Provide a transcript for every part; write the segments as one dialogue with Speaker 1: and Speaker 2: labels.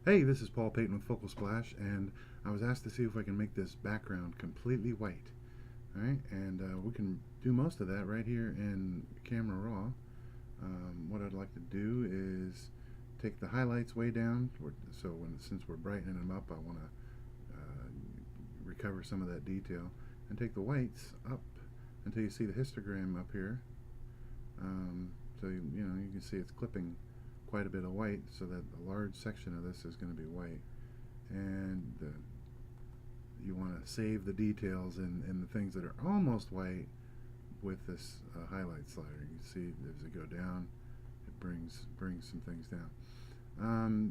Speaker 1: Hey, this is Paul Payton with Focal Splash, and I was asked to see if I can make this background completely white. All right, and we can do most of that right here in Camera Raw. What I'd like to do is take the highlights way down, so since we're brightening them up, I want to recover some of that detail, and take the whites up until you see the histogram up here. So you can see it's clipping quite a bit of white, so that a large section of this is going to be white, and you want to save the details and the things that are almost white with this highlight slider. You can see as it go down, it brings some things down.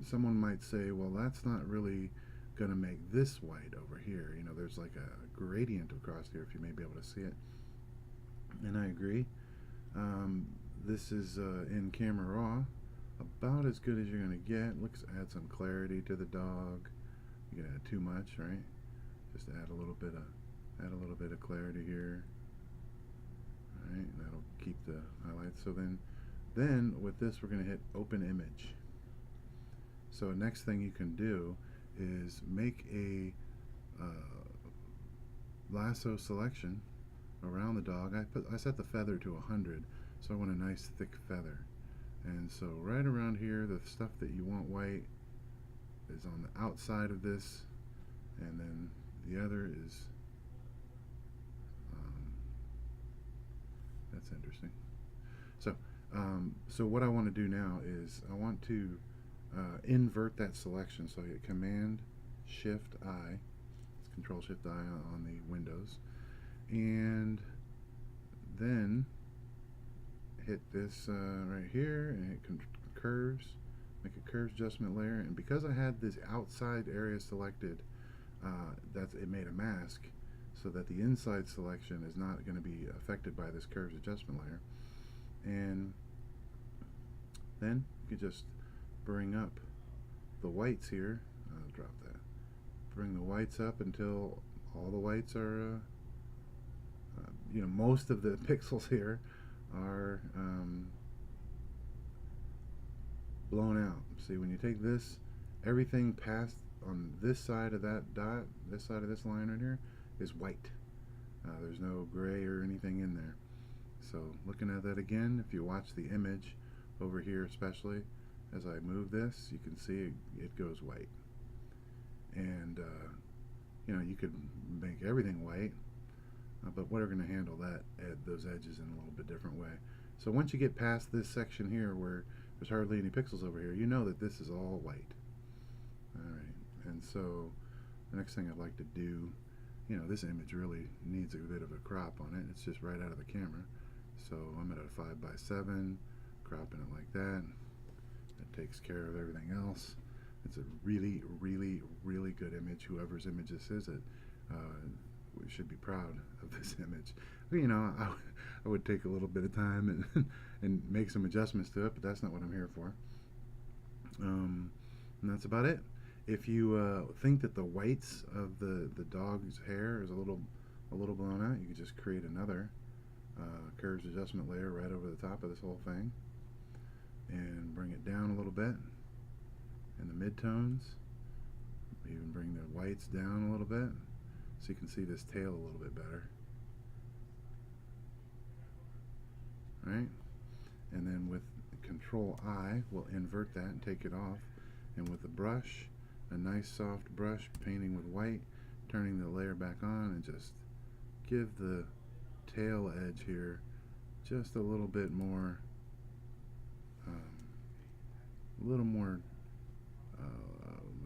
Speaker 1: Someone might say, well, that's not really going to make this white over here. There's like a gradient across here, if you may be able to see it. And I agree. Um, this is in Camera Raw, about as good as you're going to get. Let's add some clarity to the dog. You can add too much, right? Just add a little bit of clarity here. All right, that'll keep the highlights. So then with this, we're going to hit Open Image. So next thing you can do is make a lasso selection around the dog. I set the feather to 100, so I want a nice thick feather. And so right around here, the stuff that you want white is on the outside of this, and then the other is that's interesting. So what I want to do now is I want to invert that selection. So I hit Command Shift I, it's Control Shift I on the Windows, and then hit this right here and hit curves, make a curves adjustment layer. And because I had this outside area selected, it made a mask, so that the inside selection is not going to be affected by this curves adjustment layer. And then you can just bring up the whites here. I'll drop that. Bring the whites up until all the whites are, most of the pixels here are blown out. See, when you take this, everything past on this side of that dot, this side of this line right here, is white. There's no gray or anything in there. So looking at that again, if you watch the image over here, especially as I move this, you can see it goes white. And you could make everything white, but we're going to handle those edges in a little bit different way. So once you get past this section here where there's hardly any pixels over here, you know that this is all white. Alright, and so the next thing I'd like to do, this image really needs a bit of a crop on it. It's just right out of the camera. So I'm at a 5:7, cropping it like that. That takes care of everything else. It's a really, really, really good image. Whoever's image this is, we should be proud of this image. I would take a little bit of time and make some adjustments to it, but that's not what I'm here for. And that's about it. If you think that the whites of the dog's hair is a little blown out, you can just create another curves adjustment layer right over the top of this whole thing, and bring it down a little bit in the midtones. Even bring the whites down a little bit so you can see this tail a little bit better. Right? And then with Control I, we'll invert that and take it off. And with the brush, a nice soft brush, painting with white, turning the layer back on, and just give the tail edge here just a little bit more,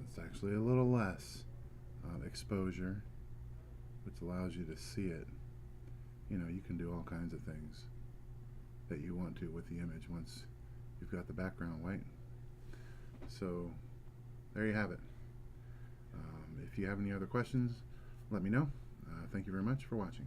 Speaker 1: it's actually a little less exposure, which allows you to see it. You can do all kinds of things that you want to with the image once you've got the background white. So there you have it. If you have any other questions, let me know. Thank you very much for watching.